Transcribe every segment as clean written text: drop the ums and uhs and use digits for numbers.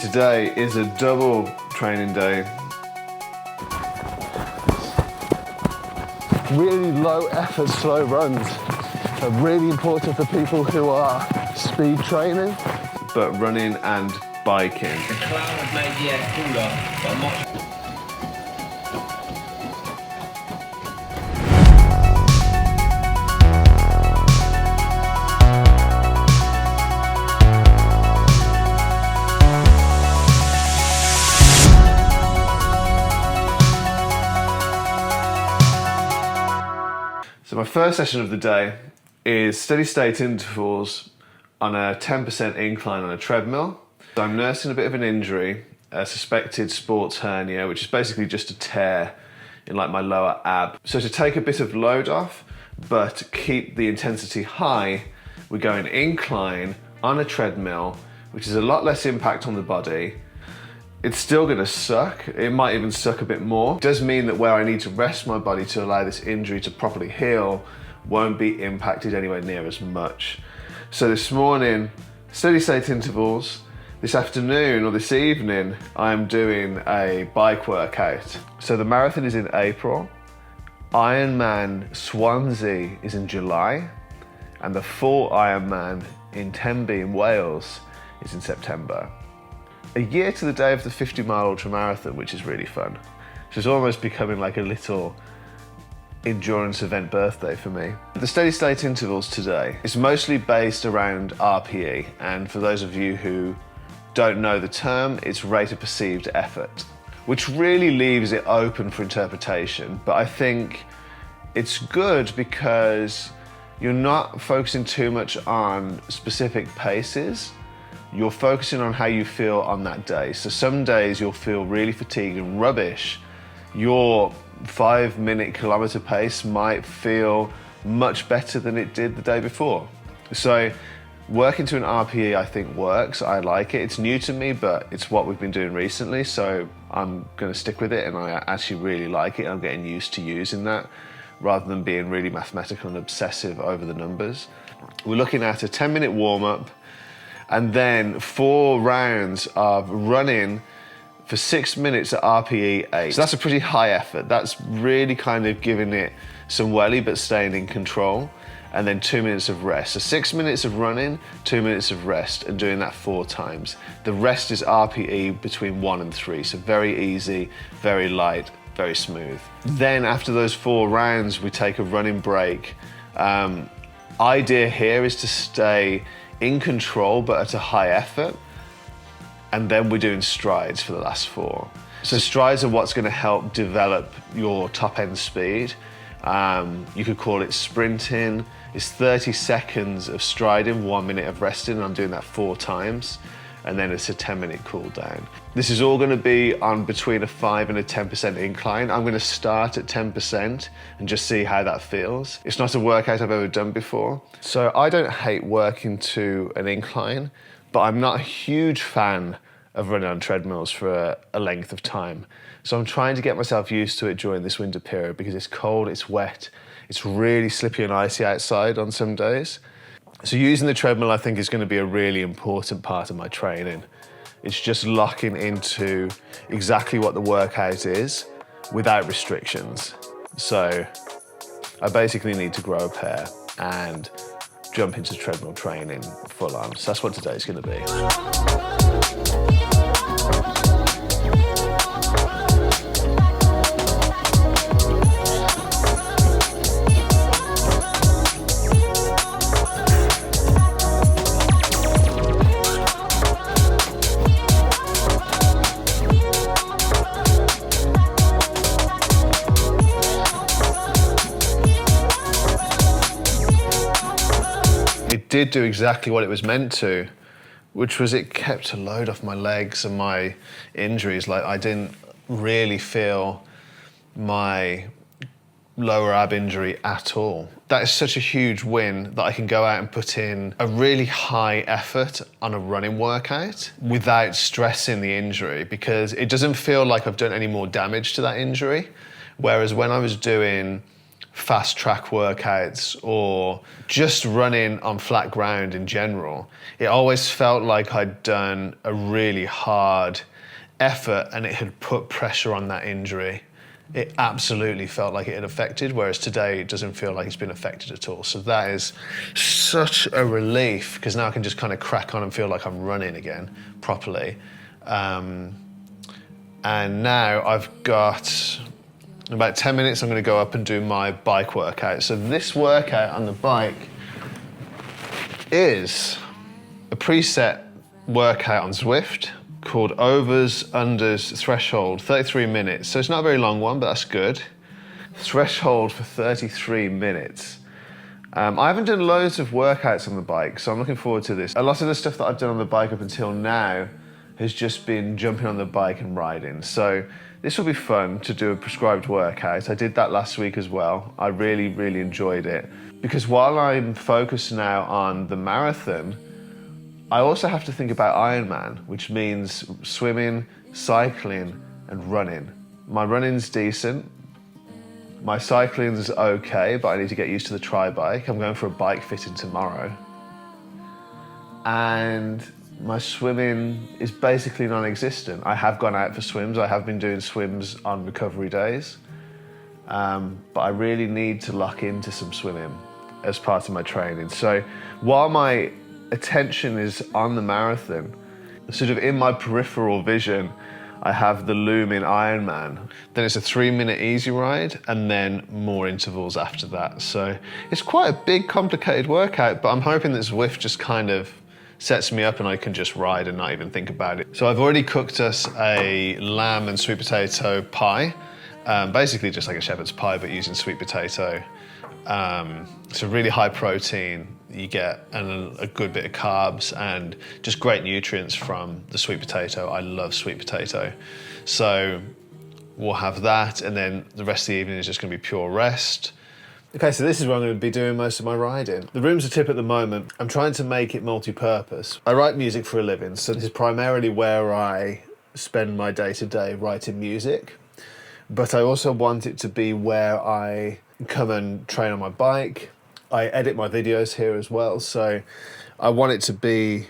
Today is a double training day. Really low effort, slow runs are really important for people who are speed training, but running and biking. The clown has made the air cooler, but I'm not. So my first session of the day is steady state intervals on a 10% incline on a treadmill. So I'm nursing a bit of an injury, a suspected sports hernia, which is basically just a tear in like my lower ab. So to take a bit of load off, but keep the intensity high, we're going incline on a treadmill, which is a lot less impact on the body. It's still gonna suck. It might even suck a bit more. It does mean that where I need to rest my body to allow this injury to properly heal won't be impacted anywhere near as much. So this morning, steady state intervals. This afternoon or this evening, I'm doing a bike workout. So the marathon is in April. Ironman Swansea is in July. And the full Ironman in Tenby in Wales is in September. A year to the day of the 50-mile ultramarathon, which is really fun. So it's almost becoming like a little endurance event birthday for me. The steady state intervals today is mostly based around RPE, and for those of you who don't know the term, it's rate of perceived effort, which really leaves it open for interpretation. But I think it's good because you're not focusing too much on specific paces. You're focusing on how you feel on that day. So some days you'll feel really fatigued and rubbish. Your 5-minute kilometer pace might feel much better than it did the day before. So working to an RPE I think works. I like it. It's new to me, but it's what we've been doing recently. So I'm gonna stick with it, and I actually really like it. I'm getting used to using that rather than being really mathematical and obsessive over the numbers. We're looking at a 10-minute warm-up, and then 4 rounds of running for 6 minutes at RPE 8. So that's a pretty high effort. That's really kind of giving it some welly, but staying in control. And then 2 minutes of rest. So 6 minutes of running, 2 minutes of rest, and doing that 4 times. The rest is RPE between 1 and 3. So very easy, very light, very smooth. Then after those 4 rounds, we take a running break. Idea here is to stay in control, but at a high effort. And then we're doing strides for the last 4. So strides are what's gonna help develop your top end speed. You could call it sprinting. It's 30 seconds of striding, 1 minute of resting. And I'm doing that 4 times. And then it's a 10-minute cool down. This is all gonna be on between a 5 and a 10% incline. I'm gonna start at 10% and just see how that feels. It's not a workout I've ever done before. So I don't hate working to an incline, but I'm not a huge fan of running on treadmills for a length of time. So I'm trying to get myself used to it during this winter period because it's cold, it's wet, it's really slippy and icy outside on some days. So using the treadmill, I think, is going to be a really important part of my training. It's just locking into exactly what the workout is without restrictions. So I basically need to grow a pair and jump into treadmill training full on. So that's what today's going to be. It did do exactly what it was meant to, which was it kept a load off my legs and my injuries. Like, I didn't really feel my lower ab injury at all. That is such a huge win that I can go out and put in a really high effort on a running workout without stressing the injury, because it doesn't feel like I've done any more damage to that injury. Whereas when I was doing fast track workouts or just running on flat ground in general, it always felt like I'd done a really hard effort and it had put pressure on that injury. It absolutely felt like it had affected, whereas today it doesn't feel like it's been affected at all. So that is such a relief, because now I can just kind of crack on and feel like I'm running again properly. And now I've got in about 10 minutes, I'm going to go up and do my bike workout. So this workout on the bike is a preset workout on Zwift called Overs, Unders, Threshold, 33 minutes. So it's not a very long one, but that's good. Threshold for 33 minutes. I haven't done loads of workouts on the bike, so I'm looking forward to this. A lot of the stuff that I've done on the bike up until now has just been jumping on the bike and riding. So this will be fun to do a prescribed workout. I did that last week as well. I really, really enjoyed it. Because while I'm focused now on the marathon, I also have to think about Ironman, which means swimming, cycling, and running. My running's decent. My cycling's okay, but I need to get used to the tri-bike. I'm going for a bike fitting tomorrow. And my swimming is basically non-existent. I have gone out for swims. I have been doing swims on recovery days. But I really need to lock into some swimming as part of my training. So while my attention is on the marathon, sort of in my peripheral vision, I have the looming Ironman. Then it's a 3-minute easy ride and then more intervals after that. So it's quite a big, complicated workout, but I'm hoping that Zwift just kind of sets me up and I can just ride and not even think about it. So I've already cooked us a lamb and sweet potato pie. Basically just like a shepherd's pie, but using sweet potato. So really high protein, you get a good bit of carbs and just great nutrients from the sweet potato. I love sweet potato. So we'll have that, and then the rest of the evening is just gonna be pure rest. Okay, so this is where I'm gonna be doing most of my riding. The room's a tip at the moment. I'm trying to make it multi-purpose. I write music for a living, so this is primarily where I spend my day-to-day writing music. But I also want it to be where I come and train on my bike. I edit my videos here as well, so I want it to be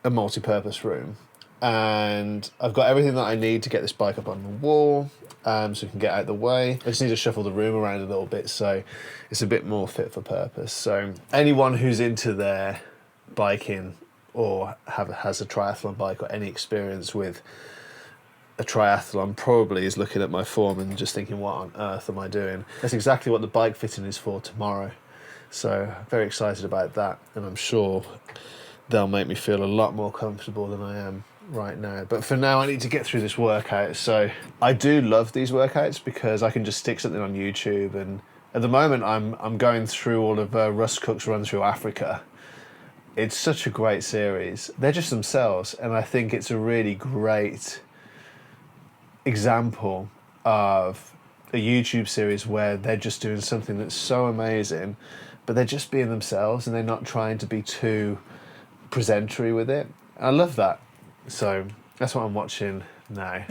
a multi-purpose room. And I've got everything that I need to get this bike up on the wall, so we can get out of the way. I just need to shuffle the room around a little bit so it's a bit more fit for purpose. So anyone who's into their biking or has a triathlon bike or any experience with a triathlon probably is looking at my form and just thinking, what on earth am I doing? That's exactly what the bike fitting is for tomorrow. So very excited about that, and I'm sure they'll make me feel a lot more comfortable than I am right now. But for now, I need to get through this workout. So I do love these workouts because I can just stick something on YouTube, and at the moment I'm going through all of Russ Cook's Run Through Africa. It's such a great series. They're just themselves, and I think it's a really great example of a YouTube series where they're just doing something that's so amazing, but they're just being themselves and they're not trying to be too presentary with it. I love that. So that's what I'm watching now.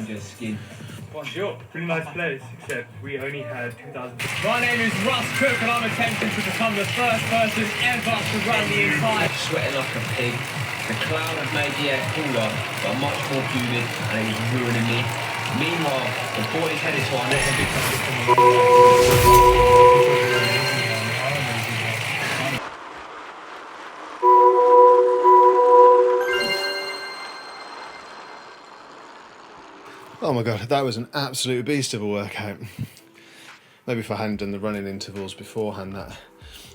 Well, sure. Pretty nice place, except we only had 2,000. My name is Russ Cook and I'm attempting to become the first person ever to run the Incline. Sweating like a pig. The cloud had made the air cooler, but much more humid, and it was ruining me. Meanwhile, the boys headed to our next big Oh my God, that was an absolute beast of a workout. Maybe if I hadn't done the running intervals beforehand, that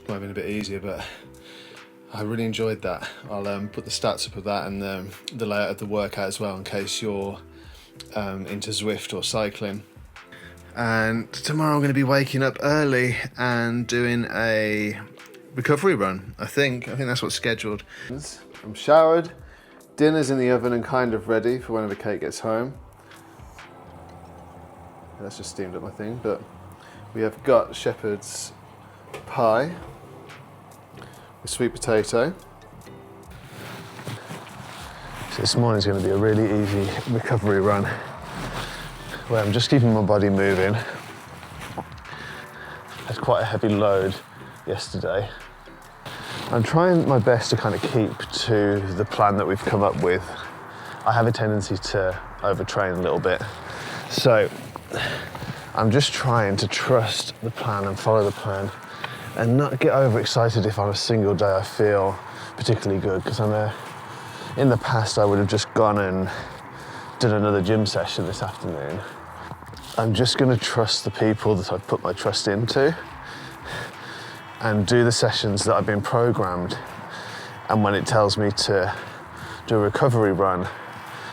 might have been a bit easier, but I really enjoyed that. I'll put the stats up of that and the layout of the workout as well, in case you're into Zwift or cycling. And tomorrow I'm going to be waking up early and doing a recovery run. I think that's what's scheduled. I'm showered, dinner's in the oven and kind of ready for whenever Kate gets home. That's just steamed up my thing, but we have got shepherd's pie with sweet potato. So this morning's going to be a really easy recovery run where I'm just keeping my body moving. I It's quite a heavy load yesterday. I'm trying my best to kind of keep to the plan that we've come up with. I have a tendency to overtrain a little bit. So I'm just trying to trust the plan and follow the plan and not get overexcited if on a single day I feel particularly good, because I know in the past I would have just gone and done another gym session this afternoon. I'm just going to trust the people that I've put my trust into and do the sessions that I've been programmed. And when it tells me to do a recovery run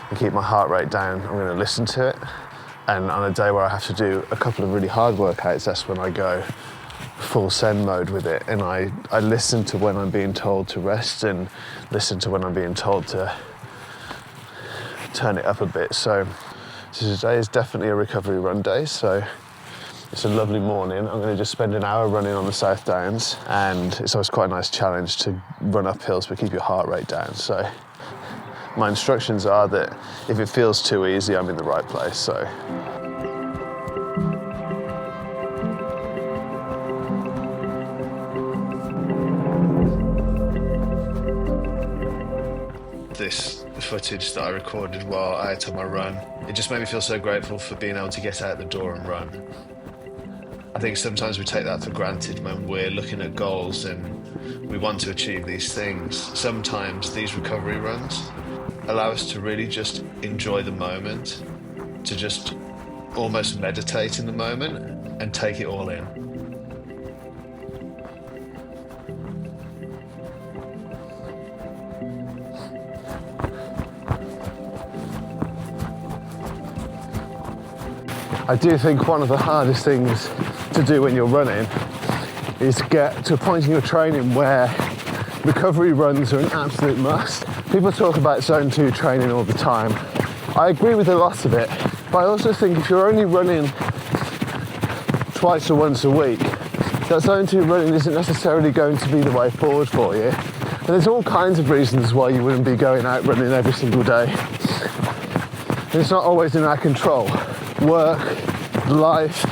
and keep my heart rate down, I'm going to listen to it. And on a day where I have to do a couple of really hard workouts, that's when I go full send mode with it. And I listen to when I'm being told to rest and listen to when I'm being told to turn it up a bit. So today is definitely a recovery run day. So it's a lovely morning. I'm going to just spend an hour running on the South Downs, and it's always quite a nice challenge to run up hills but keep your heart rate down. So my instructions are that if it feels too easy, I'm in the right place. So this footage that I recorded while out on my run, it just made me feel so grateful for being able to get out the door and run. I think sometimes we take that for granted when we're looking at goals and we want to achieve these things. Sometimes these recovery runs allow us to really just enjoy the moment, to just almost meditate in the moment and take it all in. I do think one of the hardest things to do when you're running is get to a point in your training where recovery runs are an absolute must. People talk about zone 2 training all the time. I agree with a lot of it, but I also think if you're only running twice or once a week, that zone 2 running isn't necessarily going to be the way forward for you. And there's all kinds of reasons why you wouldn't be going out running every single day. And it's not always in our control. Work, life,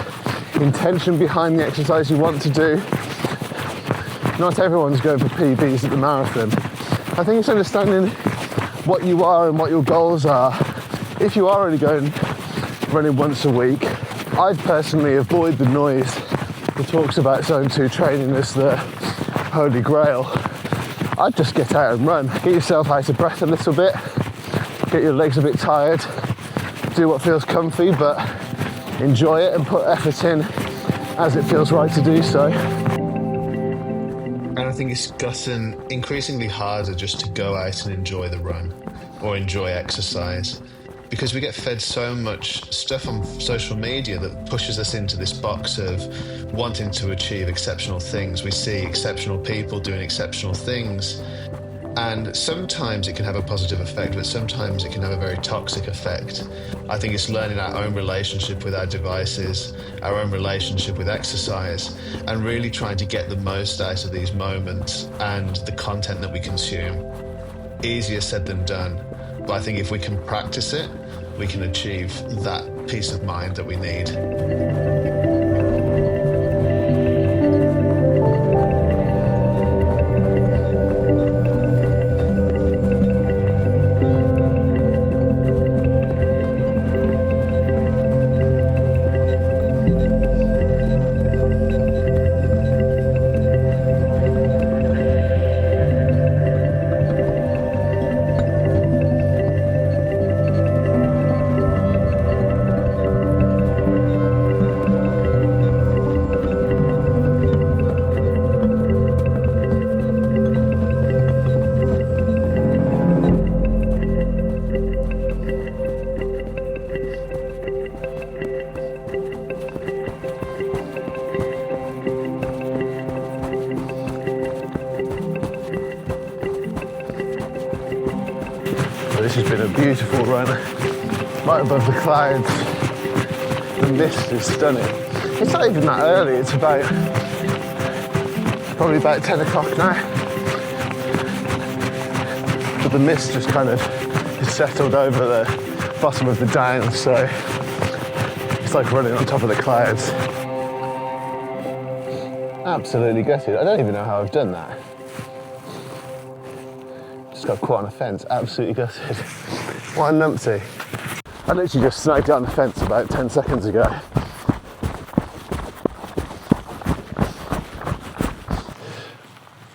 intention behind the exercise you want to do. Not everyone's going for PBs at the marathon. I think it's understanding what you are and what your goals are. If you are only going running once a week, I'd personally avoid the noise that talks about zone 2 training as the holy grail. I'd just get out and run. Get yourself out of breath a little bit, get your legs a bit tired, do what feels comfy, but enjoy it and put effort in as it feels right to do so. And I think it's gotten increasingly harder just to go out and enjoy the run or enjoy exercise, because we get fed so much stuff on social media that pushes us into this box of wanting to achieve exceptional things. We see exceptional people doing exceptional things, and sometimes it can have a positive effect, but sometimes it can have a very toxic effect. I think it's learning our own relationship with our devices, our own relationship with exercise, and really trying to get the most out of these moments and the content that we consume. Easier said than done, but I think if we can practice it, we can achieve that peace of mind that we need. This has been a beautiful run, right above the clouds. The mist is stunning. It's not even that early, it's probably about 10 o'clock now. But the mist just kind of is settled over the bottom of the down, so it's like running on top of the clouds. Absolutely gutted. I don't even know how I've done that. Just got caught on a fence, absolutely gutted. What a numpty. I literally just snagged it on the fence about 10 seconds ago.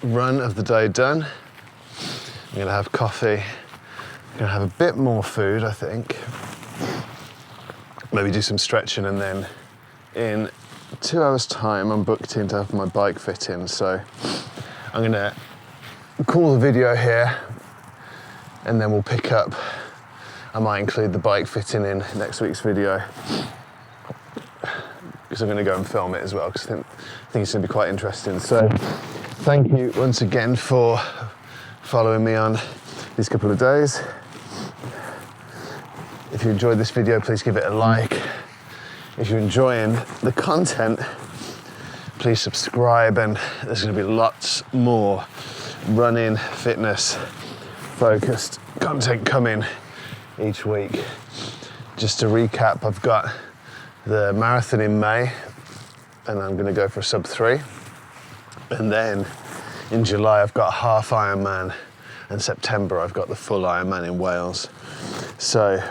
Run of the day done. I'm gonna have coffee. I'm gonna have a bit more food, I think. Maybe do some stretching, and then in 2 hours time I'm booked in to have my bike fit in, so I'm gonna call the video here and then we'll pick up. I might include the bike fitting in next week's video because I'm gonna go and film it as well, because I think it's gonna be quite interesting. So thank you once again for following me on these couple of days. If you enjoyed this video, please give it a like. If you're enjoying the content, please subscribe, and there's going to be lots more running, fitness focused content coming each week. Just to recap, I've got the marathon in May, and I'm going to go for a sub 3. And then in July, I've got a half Ironman, and September, I've got the full Ironman in Wales. So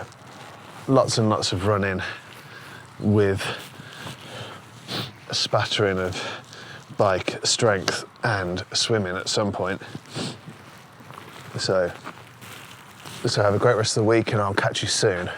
lots and lots of running with a spattering of bike strength and swimming at some point. So have a great rest of the week, and I'll catch you soon.